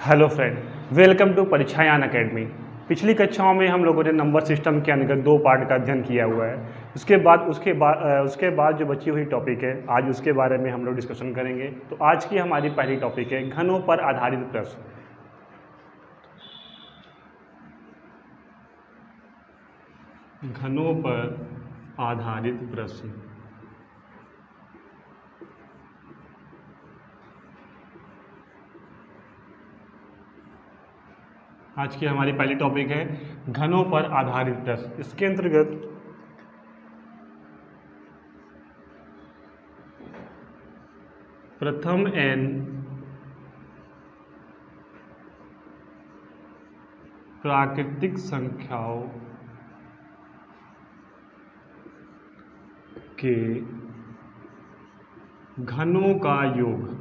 Hello friend, welcome to Parikshayan academy. पिछली कक्षाओं में हम लोगों ने नंबर सिस्टम के अंतर्गत दो पार्ट का अध्ययन किया हुआ है। उसके बाद जो बची हुई टॉपिक है, आज उसके बारे में हम लोग डिस्कशन करेंगे। तो आज की हमारी पहली टॉपिक है घनों पर आधारित प्रश्न। घनों पर आधारित प्रश्न। आज की हमारी पहली टॉपिक है घनों पर आधारित प्रश्न। इसके अंतर्गत प्रथम n प्राकृतिक संख्याओं के घनों का योग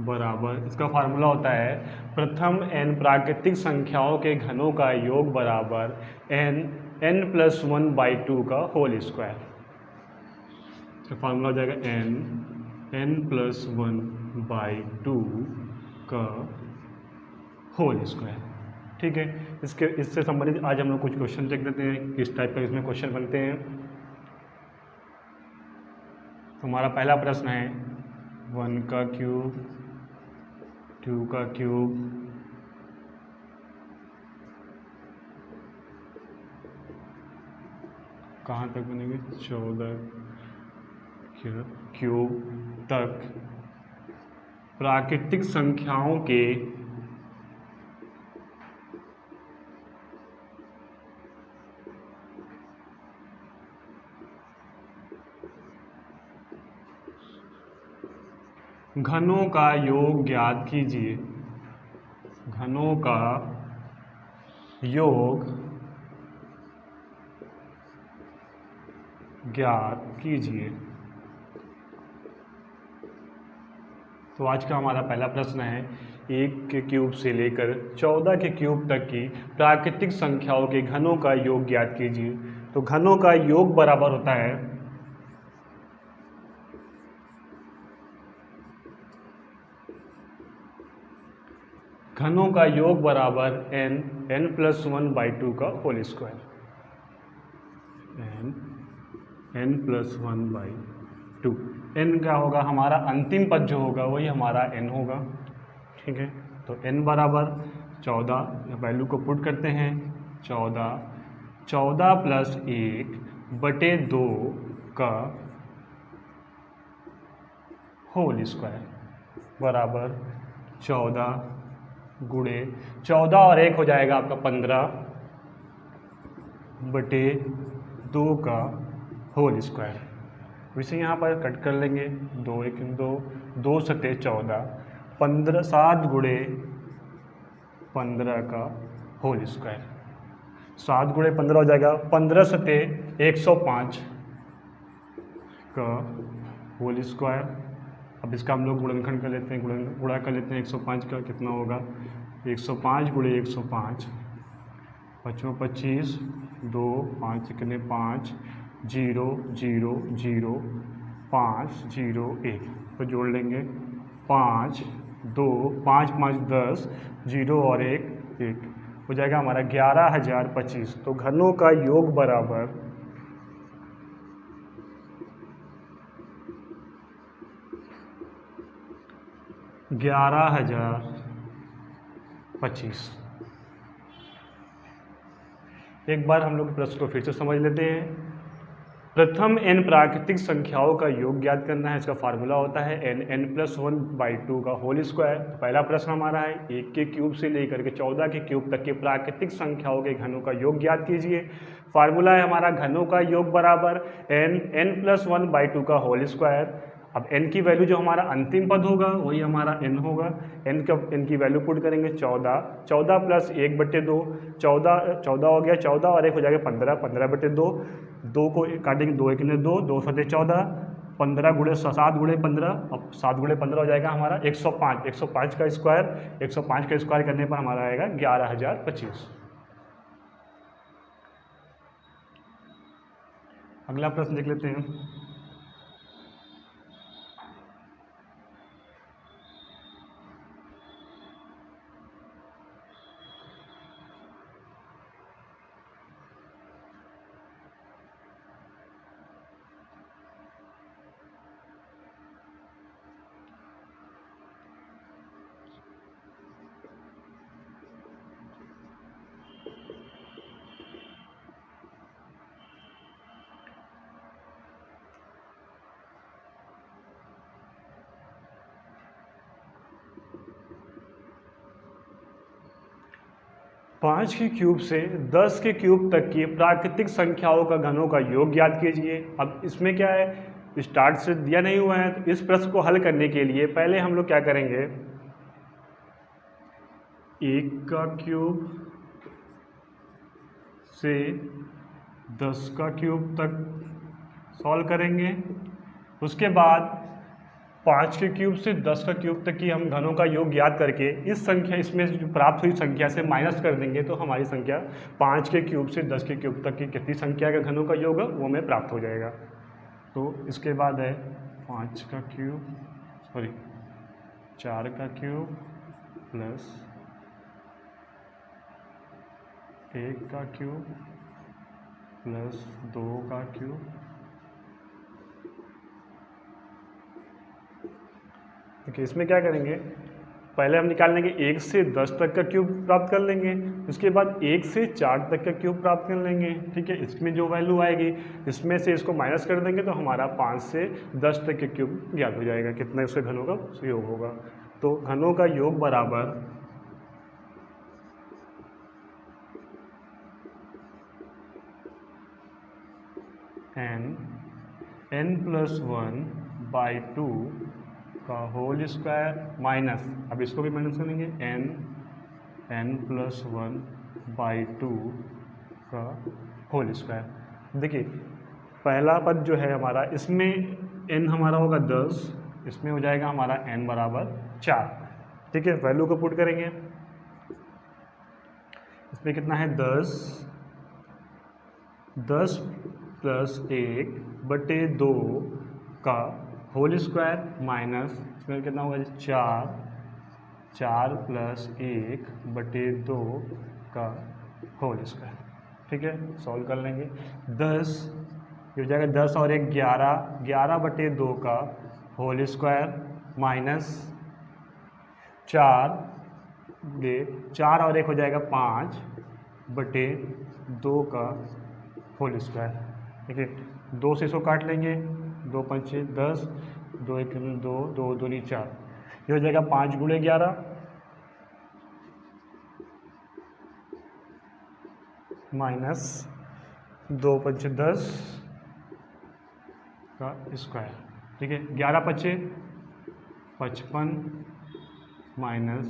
बराबर, इसका फार्मूला होता है प्रथम n प्राकृतिक संख्याओं के घनों का योग बराबर n+1/2 का होल स्क्वायर। इसका फार्मूला हो जाएगा n+1/2 का होल स्क्वायर। ठीक है, इससे संबंधित आज हम लोग कुछ क्वेश्चन देख लेते हैं, किस टाइप का इसमें क्वेश्चन बनते हैं। हमारा पहला प्रश्न है 1 का क्यूब, 2 का क्यूब, कहाँ तक बनेंगे 14 क्यूब तक प्राकृतिक संख्याओं के घनों का योग ज्ञात कीजिए। घनों का योग ज्ञात कीजिए। तो आज का हमारा पहला प्रश्न है 1 के क्यूब से लेकर 14 के क्यूब तक की प्राकृतिक संख्याओं के घनों का योग ज्ञात कीजिए। तो घनों का योग बराबर होता है घनों का योग बराबर n+1/2 का होल स्क्वायर। n+1/2। n क्या होगा, हमारा अंतिम पद जो होगा वही हमारा n होगा। ठीक है, तो n बराबर 14, वैल्यू को पुट करते हैं 14 + 1/2 का होल स्क्वायर बराबर 14 गुणे 14 और 1 हो जाएगा आपका 15/2 का होल स्क्वायर। वैसे यहाँ पर कट कर लेंगे, 2 1 2, 2 सते 14, 15 7 गुणे 15 का होल स्क्वायर। 7 गुणे 15 हो जाएगा 15 सते 105 का होल स्क्वायर। अब इसका हम लोग गुणनखंड कर लेते हैं, गुणा कर लेते हैं 105 का, कितना होगा 105 गुणे 105, 5 25, 2 5 कितने 5, 0 0 0 5 0 1, तो जोड़ लेंगे 5 2 5 5 10, 0 और 1 1, हो जाएगा हमारा 11,025। तो घनों का योग बराबर 11,025। एक बार हम लोग प्रश्न को फिर से समझ लेते हैं। प्रथम n प्राकृतिक संख्याओं का योग ज्ञात करना है। इसका फार्मूला होता है n+1/2 का होल स्क्वायर। तो पहला प्रश्न हमारा है 1 के क्यूब से लेकर के 14 के क्यूब तक के प्राकृतिक संख्याओं के घनों का योग ज्ञात कीजिए। फार्मूला है हमारा घनों का योग बराबर n+1/2 का होल स्क्वायर। अब n की वैल्यू जो हमारा अंतिम पद होगा वही हमारा n होगा। n की वैल्यू पुट करेंगे 14 + 1/2, 14 हो गया, 14 और 1 हो जाएगा 15, 15/2, 2 को काटेंगे, 2 1 2, 2 सते 14, 15 गुणे 7 गुणे 15, अब 7 गुणे 15 हो जाएगा हमारा 105, 105 का स्क्वायर, 105 का स्क्वायर करने पर हमारा आएगा 11,025। अगला प्रश्न देख लेते हैं। 5 के क्यूब से 10 के क्यूब तक की प्राकृतिक संख्याओं का घनों का योग ज्ञात कीजिए। अब इसमें क्या है, स्टार्ट से दिया नहीं हुआ है, तो इस प्रश्न को हल करने के लिए पहले हम लोग क्या करेंगे, 1 का क्यूब से 10 का क्यूब तक सॉल्व करेंगे। उसके बाद 5 के क्यूब से 10 का क्यूब तक की हम घनों का योग ज्ञात करके इस संख्या, इसमें जो प्राप्त हुई संख्या से माइनस कर देंगे, तो हमारी संख्या 5 के क्यूब से 10 के क्यूब तक की कितनी संख्या का घनों का योग है वो हमें प्राप्त हो जाएगा। तो इसके बाद है 5 का क्यूब, 4 का क्यूब प्लस 1 का क्यूब प्लस 2 का क्यूब। देखिए इसमें क्या करेंगे, पहले हम निकाल लेंगे 1 से 10 तक का क्यूब प्राप्त कर लेंगे, उसके बाद 1 से 4 तक का क्यूब प्राप्त कर लेंगे। ठीक है, इसमें जो वैल्यू आएगी इसमें से इसको माइनस कर देंगे तो हमारा 5 से 10 तक के क्यूब ज्ञात हो जाएगा, कितना उसके घनों का योग होगा। तो घनों का योग बराबर n+1/2 का होल स्क्वायर माइनस, अब इसको भी माइनस करेंगे, n+1/2 का होल स्क्वायर। देखिए पहला पद जो है हमारा, इसमें n हमारा होगा 10, इसमें हो जाएगा हमारा n बराबर 4। ठीक है, वैल्यू को पुट करेंगे, इसमें कितना है 10 प्लस 1/2 का होल स्क्वायर माइनस, इसमें कितना होगा 4 प्लस 1/2 का होल स्क्वायर। ठीक है, सॉल्व कर लेंगे, 10 ये हो जाएगा 10 और 1 11/2 का होल स्क्वायर माइनस 4 और 1 हो जाएगा 5/2 का होल स्क्वायर। ठीक है, 2 से इसको काट लेंगे, 2 पंचे 10, 2 1 2, 2 2 4, ये हो जाएगा 5 × 11 माइनस 2 पंचे 10 का स्क्वायर। ठीक है, 11 पंचे 55 माइनस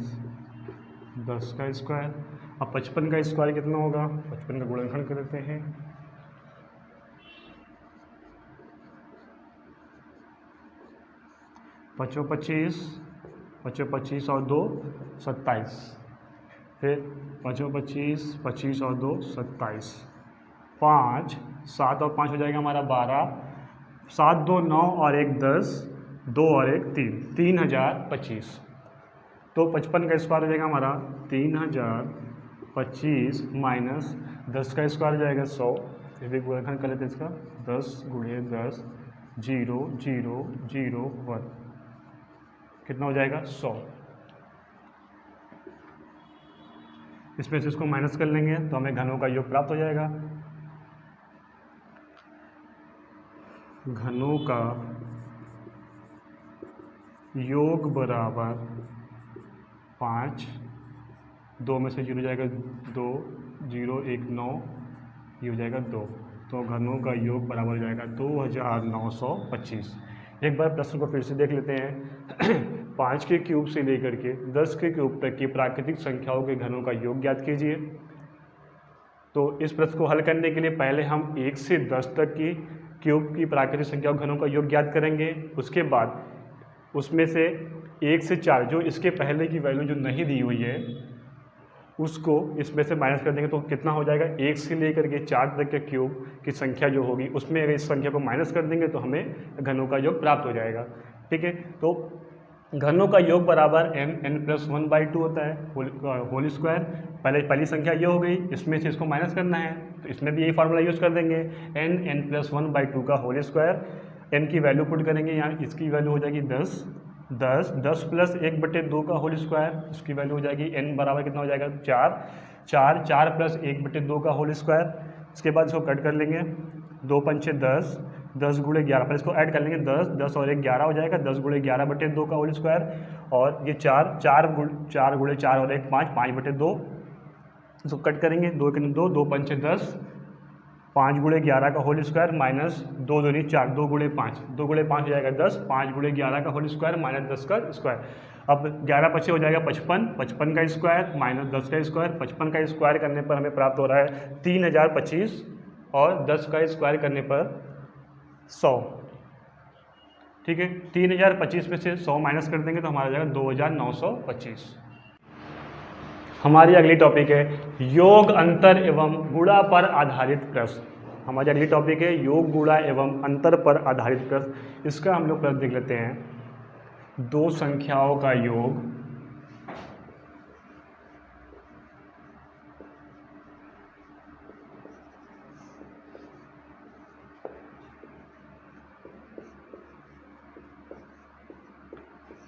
10 का स्क्वायर। अब 55 का स्क्वायर कितना होगा, 55 का गुणनखंड कर देते हैं, 25 और 2 27, फिर 25 और 2 27, 5 7 और 5 हो जाएगा हमारा 12, 7 2 9 और 1 10, 2 और 1 3, 3025। तो 55 का स्क्वायर हो जाएगा हमारा 3025 माइनस 10 का स्क्वायर हो जाएगा 100, फिर भी गुणनखंड कर लेते हैं इसका, 10 × 10 0 0 0 1, कितना हो जाएगा 100। इसमें से इसको माइनस कर लेंगे तो हमें घनों का योग प्राप्त हो जाएगा। घनों का योग बराबर 5, 2 में से 0 जाएगा 2, 0 1 9, ये हो जाएगा 2, तो घनों का योग बराबर हो जाएगा 2925। एक बार प्रश्न को फिर से देख लेते हैं। 5 के क्यूब से लेकर के 10 के क्यूब तक की प्राकृतिक संख्याओं के घनों का योग ज्ञात कीजिए। तो इस प्रश्न को हल करने के लिए पहले हम 1 से 10 तक की क्यूब की प्राकृतिक संख्याओं घनों का योग ज्ञात करेंगे। उसके बाद उसमें से 1 से 4 जो इसके पहले की वैल्यू जो नहीं दी हुई है उसको इसमें से माइनस कर देंगे तो कितना हो जाएगा, 1 से लेकर के 4 तक के क्यूब की संख्या जो होगी उसमें अगर इस संख्या को माइनस कर देंगे तो हमें घनों का योग प्राप्त हो जाएगा। ठीक है, तो घनों का योग बराबर n+1/2 होता है, होल स्क्वायर। पहली संख्या ये हो गई, इसमें से इसको माइनस करना है तो इसमें भी यही फार्मूला यूज़ कर देंगे, n+1/2 का होल स्क्वायर। n की वैल्यू पुट करेंगे, यहाँ इसकी वैल्यू हो जाएगी 10 प्लस 1/2 का होल स्क्वायर, इसकी वैल्यू हो जाएगी n बराबर कितना हो जाएगा 4 प्लस 1/2 का होल स्क्वायर। इसके बाद इसको कट कर लेंगे, 2 पंचे 10 × 11, पर इसको ऐड कर लेंगे, 10 और 1 11 हो जाएगा, 10 × 11/2 का होल स्क्वायर। और ये 4 × 4 और 1 5, 5/2, तो कट करेंगे, 2 1 2, 2 5 10, 5 गुणे 11 का होल स्क्वायर माइनस 2 दूनी 4, 2 गुणे 5, 2 गुणे 5 हो जाएगा 10, 5 गुणे 11 का होल स्क्वायर माइनस 10 का स्क्वायर। अब 11 पचे हो जाएगा 55, 55 का स्क्वायर माइनस 10 का स्क्वायर, 55 का स्क्वायर करने पर हमें प्राप्त हो रहा है 3025 और 10 का स्क्वायर करने पर 100। ठीक है, 3025 में से 100 माइनस कर देंगे तो हमारा आ जाएगा 2925। हमारी अगली टॉपिक है योग, अंतर एवं गुणा पर आधारित प्रश्न। हमारी अगली टॉपिक है योग, गुणा एवं अंतर पर आधारित प्रश्न। इसका हम लोग प्रश्न देख लेते हैं। दो संख्याओं का योग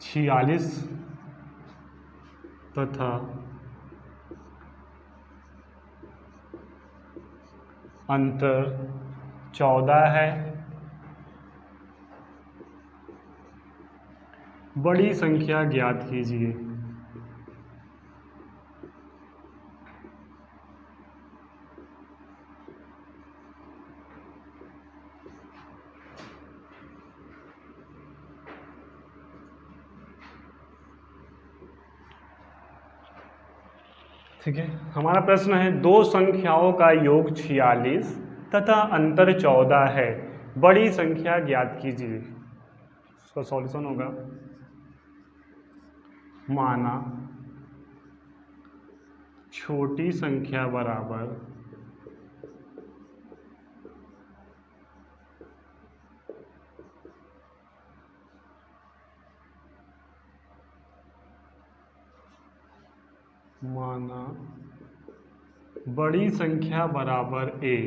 छियालीस तथा अंतर 14 है। बड़ी संख्या ज्ञात कीजिए। ठीक है, हमारा प्रश्न है दो संख्याओं का योग 46 तथा अंतर 14 है, बड़ी संख्या ज्ञात कीजिए। इसका सॉल्यूशन होगा, माना छोटी संख्या बराबर बड़ी संख्या बराबर a,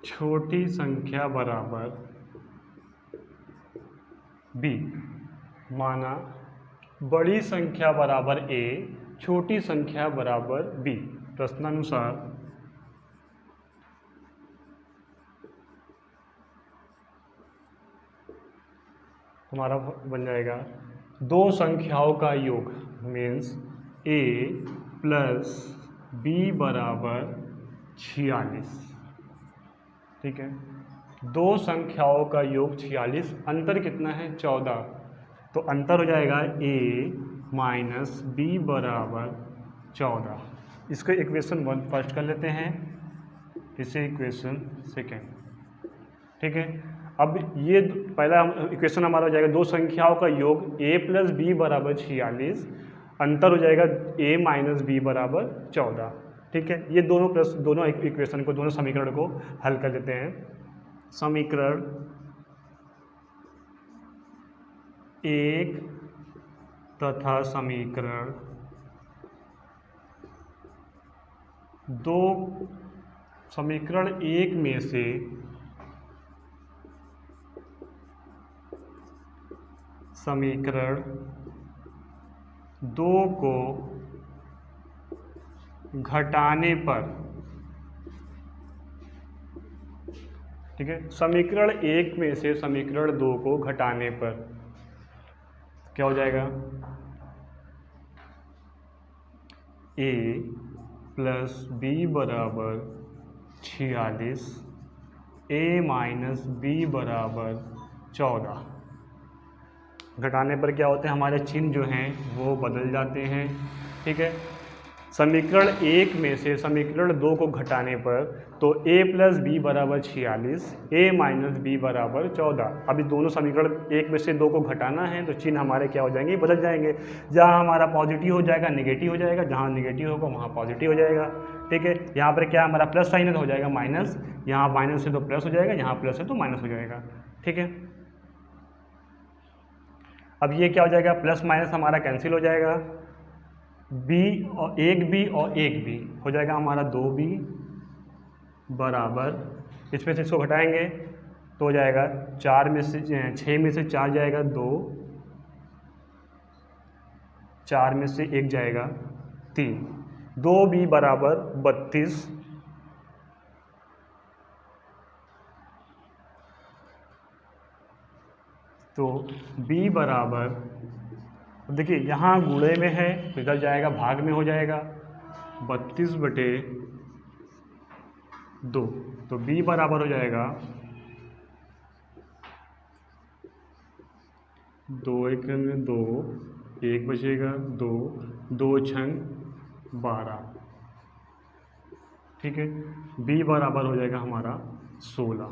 छोटी संख्या बराबर b। माना बड़ी संख्या बराबर a, छोटी संख्या बराबर b। प्रश्नानुसार हमारा बन जाएगा दो संख्याओं का योग मीन्स a प्लस b बराबर 46। ठीक है, दो संख्याओं का योग 46, अंतर कितना है 14, तो अंतर हो जाएगा a माइनस b बराबर 14। इसको इक्वेशन 1 फर्स्ट कर लेते हैं, इसे इक्वेशन सेकेंड। ठीक है, अब ये पहला इक्वेशन हमारा हो जाएगा दो संख्याओं का योग a प्लस बी बराबर 46, अंतर हो जाएगा a माइनस बी बराबर 14। ठीक है, ये दोनों इक्वेशन को, दोनों समीकरण को हल कर लेते हैं। समीकरण 1 तथा समीकरण 2, समीकरण 1 में से समीकरण 2 को घटाने पर, ठीक है, समीकरण 1 में से समीकरण 2 को घटाने पर क्या हो जाएगा, a प्लस बी बराबर 46, a माइनस बी बराबर 14। घटाने पर क्या होते हैं, हमारे चिन्ह जो हैं वो बदल जाते हैं। ठीक है, समीकरण 1 में से समीकरण 2 को घटाने पर तो a प्लस बी बराबर 46, a माइनस बी बराबर 14। अभी दोनों समीकरण 1 में से 2 को घटाना है तो चिन्ह हमारे क्या हो जाएंगे, बदल जाएंगे। जहाँ हमारा पॉजिटिव हो जाएगा निगेटिव हो जाएगा, जहाँ निगेटिव होगा वहाँ पॉजिटिव हो जाएगा। ठीक है, यहाँ पर क्या हमारा प्लस साइन है तो हो जाएगा माइनस, यहाँ माइनस है तो प्लस हो जाएगा, यहाँ प्लस है तो माइनस हो जाएगा। ठीक है, अब ये क्या हो जाएगा, प्लस माइनस हमारा कैंसिल हो जाएगा, b और एक बी हो जाएगा हमारा 2b बराबर, इसमें से इसको घटाएंगे तो हो जाएगा 4 में से 6 में से 4 जाएगा 2, 4 में से 1 जाएगा 3, 2b बराबर 32। तो b बराबर अब देखिए यहाँ गुणे में है तो इधर जाएगा भाग में हो जाएगा 32/2, तो b बराबर हो जाएगा 2 1 2, 1 बचेगा 2, 2 छंग 12, ठीक है। b बराबर हो जाएगा हमारा 16।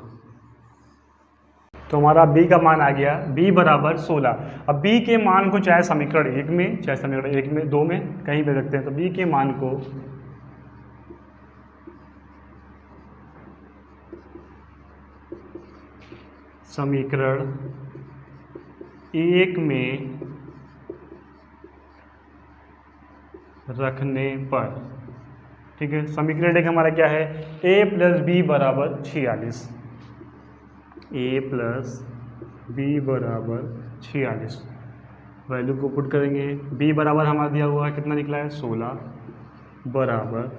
तो हमारा b का मान आ गया b बराबर 16। अब b के मान को चाहे समीकरण 1 में चाहे समीकरण 1 में 2 में कहीं भी रखते हैं, तो b के मान को समीकरण 1 में रखने पर, ठीक है। समीकरण 1 हमारा क्या है, a प्लस बी बराबर 46, a प्लस बी बराबर 46। वैल्यू को पुट करेंगे, b बराबर हमारा दिया हुआ है कितना निकला है 16 बराबर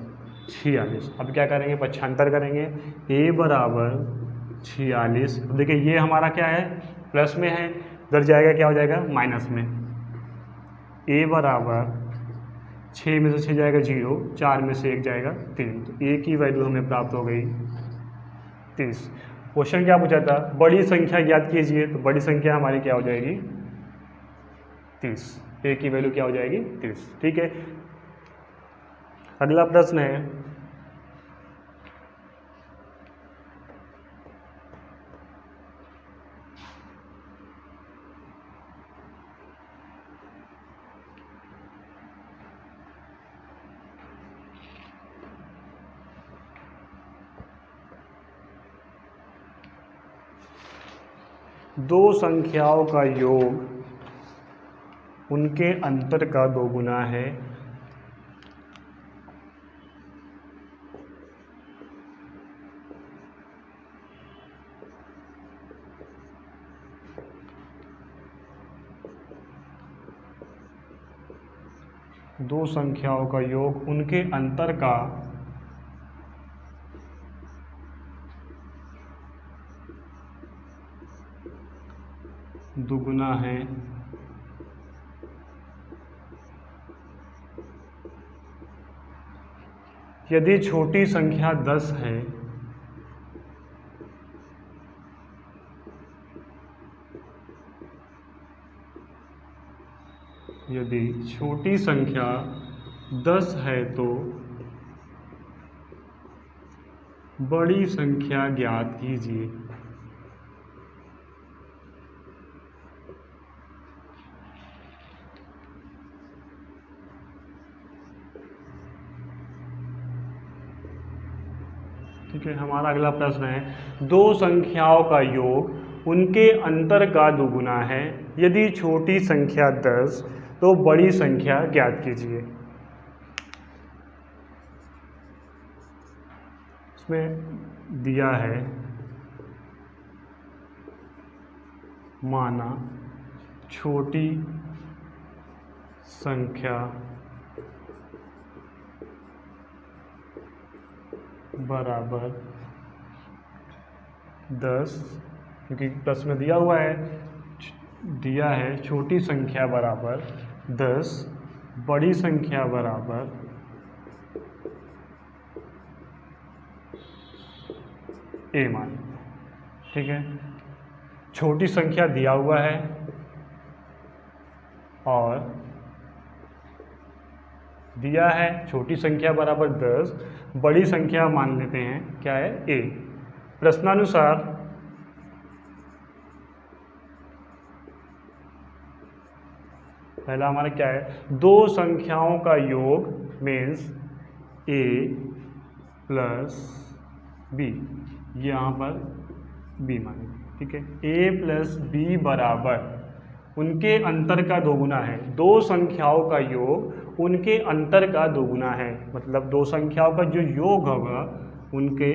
46। अब क्या करेंगे, पक्षांतर करेंगे, a बराबर 46। अब देखिए ये हमारा क्या है प्लस में है, इधर जाएगा क्या हो जाएगा माइनस में। a बराबर 6 में से 6 जाएगा 0, 4 में से 1 जाएगा 3, तो a की वैल्यू हमें प्राप्त हो गई 30। क्वेश्चन क्या पूछा था, बड़ी संख्या ज्ञात कीजिए, तो बड़ी संख्या हमारी क्या हो जाएगी 30, a की वैल्यू क्या हो जाएगी 30, ठीक है। अगला प्रश्न है, दो संख्याओं का योग उनके अंतर का दोगुना है। दो संख्याओं का योग उनके अंतर का दुगुना है। यदि छोटी संख्या 10 है यदि छोटी संख्या 10 है तो बड़ी संख्या ज्ञात कीजिए। ठीक है, हमारा अगला प्रश्न है, दो संख्याओं का योग उनके अंतर का दुगुना है। यदि छोटी संख्या 10 तो बड़ी संख्या ज्ञात कीजिए। इसमें दिया है माना छोटी संख्या बराबर 10, क्योंकि प्रश्न में दिया हुआ है छोटी संख्या बराबर 10, बड़ी संख्या बराबर a मान, ठीक है। छोटी संख्या दिया हुआ है और दिया है छोटी संख्या बराबर 10, बड़ी संख्या मान लेते हैं क्या है a। प्रश्नानुसार पहला हमारा क्या है, दो संख्याओं का योग मीन्स a प्लस b, ये यहाँ पर b माने, ठीक है। a प्लस b बराबर उनके अंतर का दोगुना है। दो संख्याओं का योग उनके अंतर का दोगुना है, मतलब दो संख्याओं का जो योग होगा उनके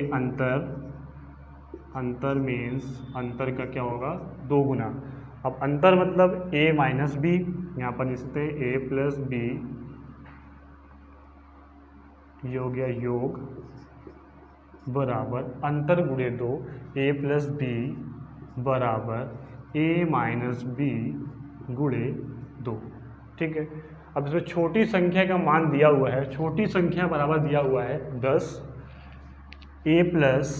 अंतर मीन्स अंतर का क्या होगा दोगुना। अब अंतर मतलब a माइनस बी, यहाँ पर लिख सकते हैं a प्लस बी, ये हो गया योग बराबर अंतर गुणे 2, a प्लस बी बराबर a माइनस बी गुणे 2, ठीक है। अब इसमें छोटी संख्या का मान दिया हुआ है, छोटी संख्या बराबर दिया हुआ है 10, a प्लस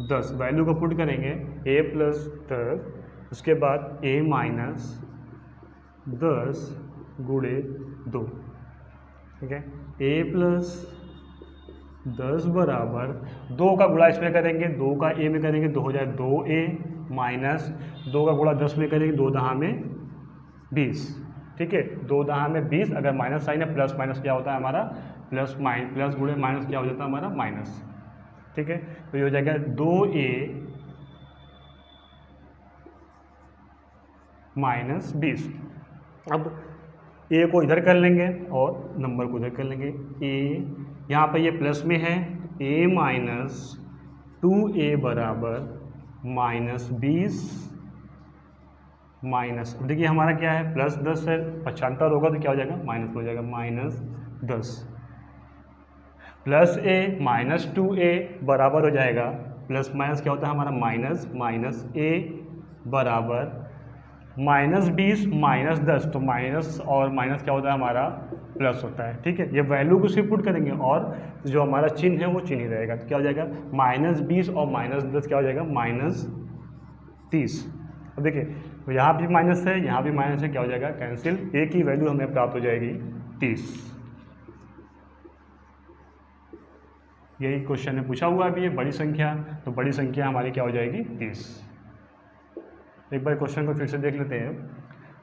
10, वैल्यू को पुट करेंगे a प्लस 10, उसके बाद a माइनस 10 गुणे 2, ठीक है। a प्लस 10 बराबर 2 का गुणा इसमें करेंगे, 2 का a में करेंगे, 2 हो जाए 2a माइनस 2 का गुणा 10 में करेंगे, 2 दहा में 20, ठीक है। 2 दहा में 20, अगर माइनस साइन है प्लस माइनस क्या होता है हमारा, प्लस गुणे माइनस क्या हो जाता है हमारा माइनस, ठीक है। तो ये हो जाएगा 2a माइनस 20। अब a को इधर कर लेंगे और नंबर को इधर कर लेंगे। a यहाँ पर ये प्लस में है, a माइनस 2a बराबर माइनस 20 माइनस, देखिए हमारा क्या है प्लस 10 है, पक्षांतर होगा तो क्या हो जाएगा माइनस हो जाएगा, minus 10 plus a minus 2a बराबर हो जाएगा, प्लस माइनस क्या होता है हमारा माइनस, माइनस a बराबर माइनस 20 माइनस 10, तो माइनस और माइनस क्या होता है हमारा प्लस होता है, ठीक है। ये वैल्यू को सिर्फ पुट करेंगे और जो हमारा चिन्ह है वो चिन्ह ही रहेगा, तो क्या हो जाएगा माइनस 20 और माइनस 10 क्या हो जाएगा माइनस 30। अब देखिए तो यहाँ भी माइनस है, यहाँ भी माइनस है, क्या हो जाएगा कैंसिल, a की वैल्यू हमें प्राप्त हो जाएगी 30। यही क्वेश्चन में पूछा हुआ अभी है, बड़ी संख्या, तो बड़ी संख्या हमारी क्या हो जाएगी 30। एक बार क्वेश्चन को फिर से देख लेते हैं।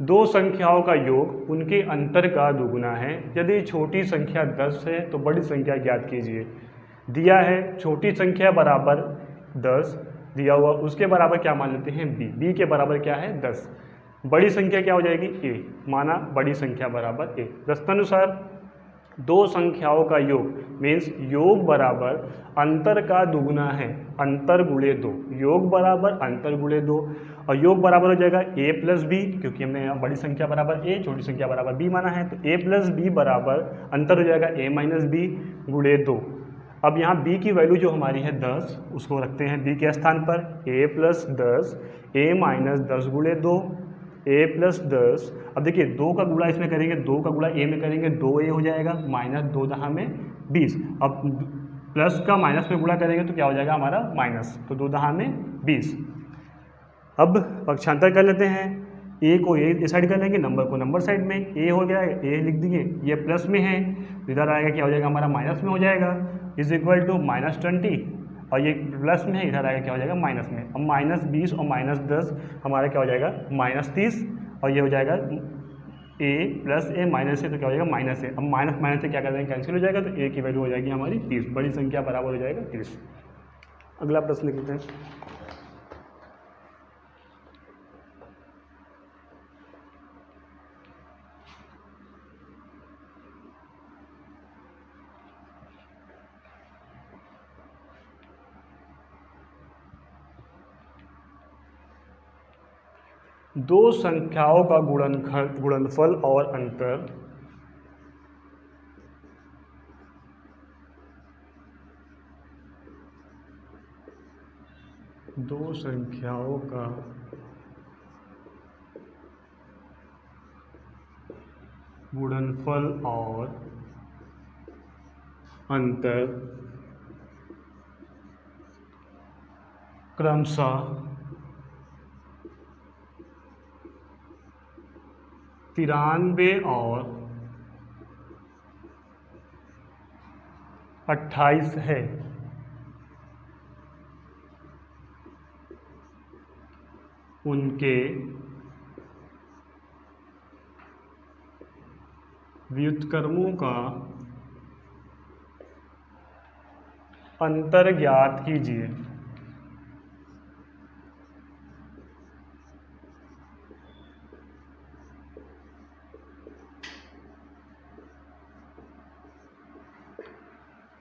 दो संख्याओं का योग उनके अंतर का दुगुना है, यदि छोटी संख्या 10 है तो बड़ी संख्या ज्ञात कीजिए। दिया है छोटी संख्या बराबर 10 दिया हुआ, उसके बराबर क्या मान लेते हैं b के बराबर क्या है 10, बड़ी संख्या क्या हो जाएगी a, माना बड़ी संख्या बराबर a। प्रश्नानुसार दो संख्याओं का योग मीन्स योग बराबर अंतर का दुगुना है, अंतर गुणे 2, योग बराबर अंतर गुणे 2, और योग बराबर हो जाएगा a प्लस बी, क्योंकि हमने यहाँ बड़ी संख्या बराबर a छोटी संख्या बराबर b माना है, तो a प्लस बी बराबर अंतर हो जाएगा a माइनस बी गुणे 2। अब यहाँ b की वैल्यू जो हमारी है 10, उसको रखते हैं b के स्थान पर, a प्लस 10 a माइनस 10 गुणे 2, a प्लस 10। अब देखिए 2 का गुणा इसमें करेंगे, 2 का गुणा a में करेंगे, 2a हो जाएगा माइनस 2 दहा में 20। अब प्लस का माइनस में गुणा करेंगे तो क्या हो जाएगा हमारा माइनस, तो 2 दहा में 20। अब पक्षांतर कर लेते हैं, a को a साइड कर लेंगे, नंबर को नंबर साइड में, a हो गया है a लिख दिए, ये प्लस में है तो इधर आएगा क्या हो जाएगा हमारा माइनस में हो जाएगा, इज इक्वल टू माइनस 20, और ये प्लस में है इधर आएगा क्या हो जाएगा माइनस में। अब माइनस 20 और माइनस 10 हमारा क्या हो जाएगा माइनस 30, और ये हो जाएगा a प्लस a माइनस है तो क्या हो जाएगा माइनस है। अब माइनस माइनस से क्या कर देंगे कैंसिल हो जाएगा, तो a की वैल्यू हो जाएगी हमारी 30, बड़ी संख्या बराबर हो जाएगा 30। अगला प्रश्न लिखते हैं। दो संख्याओं का गुणनफल और अंतर दो संख्याओं का गुणनफल और अंतर क्रमशः 93 और 28 है। उनके व्युत्क्रमों का अंतर ज्ञात कीजिए।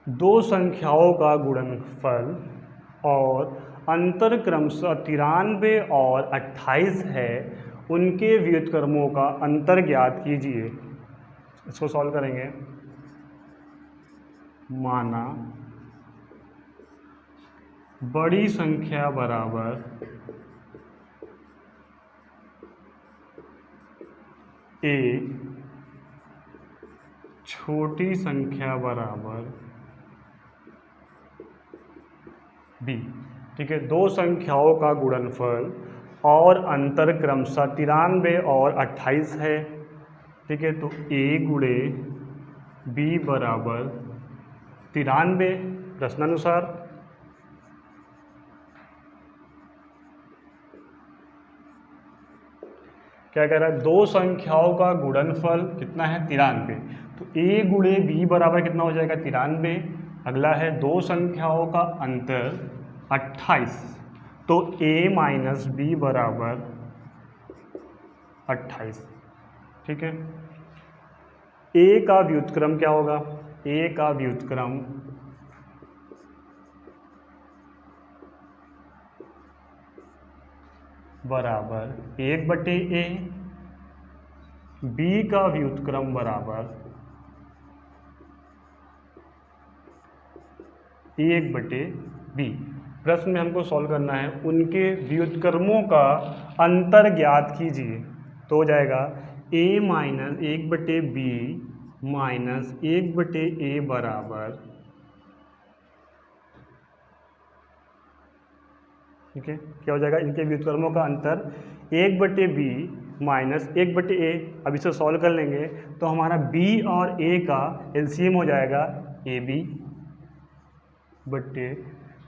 दो संख्याओं का गुणनफल और अंतर क्रमशः 93 और 28 है, उनके व्युत्क्रमों का अंतर ज्ञात कीजिए। इसको सॉल्व करेंगे। माना बड़ी संख्या बराबर ए छोटी संख्या बराबर बी। ठीक है, दो संख्याओं का गुणनफल और अंतर क्रमशः 93 और 28 है। ठीक है, तो ए गुणे बी बराबर 93 प्रश्नानुसार। क्या कह रहा है, दो संख्याओं का गुणनफल कितना है 93, तो ए गुणे बी बराबर कितना हो जाएगा 93। अगला है दो संख्याओं का अंतर 28, तो ए माइनस बी बराबर 28। ठीक है, ए का व्युत्क्रम क्या होगा, ए का व्युत्क्रम बराबर 1/a, बी का व्युत्क्रम बराबर 1/b। प्रश्न में हमको सॉल्व करना है, उनके व्युत्क्रमों का अंतर ज्ञात कीजिए। तो हो जाएगा a minus 1/b minus 1/a बराबर, ठीक है, क्या हो जाएगा, इनके व्युत्क्रमों का अंतर 1/b माइनस 1/a। अब इसे सॉल्व कर लेंगे तो हमारा b और a का एलसीएम हो जाएगा ab बट्टे,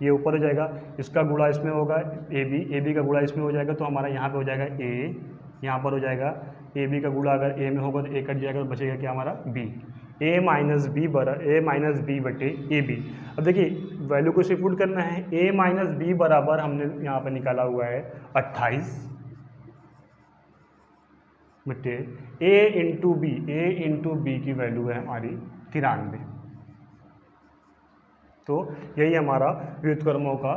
ये ऊपर हो जाएगा, इसका गुणा इसमें होगा ab का गुणा इसमें हो जाएगा, तो हमारा यहाँ पे हो जाएगा a, यहाँ पर हो जाएगा ab का गुणा अगर a में होगा तो a कट जाएगा, तो बचेगा क्या हमारा b। a माइनस बी बटे ए बी। अब देखिए वैल्यू को शिफ्ट करना है, a माइनस बी बराबर हमने यहाँ पर निकाला हुआ है 28 बटे a इंटू बी की वैल्यू है हमारी 93। तो यही हमारा व्युत्क्रमों का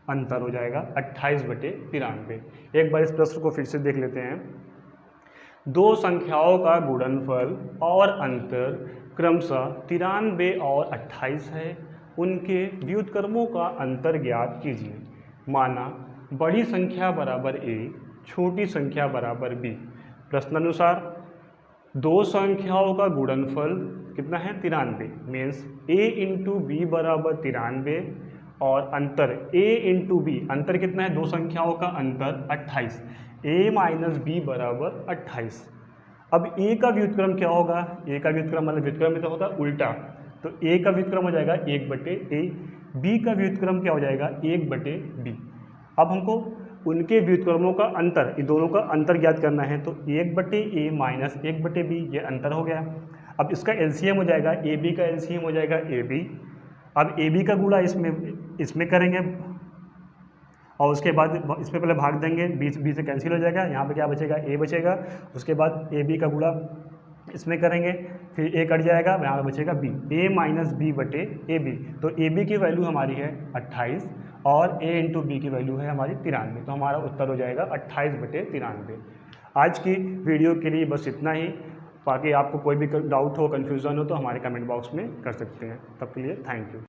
अंतर हो जाएगा 28/93। एक बार इस प्रश्न को फिर से देख लेते हैं। दो संख्याओं का गुणनफल और अंतर क्रमशः 93 और 28 है, उनके व्युत्क्रमों का अंतर ज्ञात कीजिए। माना बड़ी संख्या बराबर a, छोटी संख्या बराबर b। प्रश्नानुसार दो संख्याओं का गुणनफल कितना है 93, मीन्स a इंटू बी बराबर 93 और अंतर a इंटू बी, अंतर कितना है दो संख्याओं का अंतर 28, a माइनस बी बराबर 28। अब a का व्युत्क्रम क्या होगा, a का व्युत्क्रम मतलब व्युत्क्रम में तो होता है उल्टा, तो a का व्युत्क्रम हो जाएगा 1/a, b का व्युत्क्रम क्या हो जाएगा 1/b। अब हमको उनके व्युत्क्रमों का अंतर, इन दोनों का अंतर ज्ञात करना है, तो 1/a माइनस 1/b ये अंतर हो गया। अब इसका एलसीएम हो जाएगा, ab का एलसीएम हो जाएगा ab। अब ab का गुणा इसमें करेंगे और उसके बाद इसमें पहले भाग देंगे, b से कैंसिल हो जाएगा, यहाँ पे क्या बचेगा a बचेगा। उसके बाद ab का गुणा इसमें करेंगे, फिर a कट जाएगा, यहाँ पे बचेगा b, a माइनस बी बटे ab। तो ab की वैल्यू हमारी है 28 और a इंटू बी की वैल्यू है हमारी 93, तो हमारा उत्तर हो जाएगा 28/93। आज की वीडियो के लिए बस इतना ही। बाकी आपको कोई भी डाउट हो, कन्फ्यूज़न हो तो हमारे कमेंट बॉक्स में कर सकते हैं। तब के लिए थैंक यू।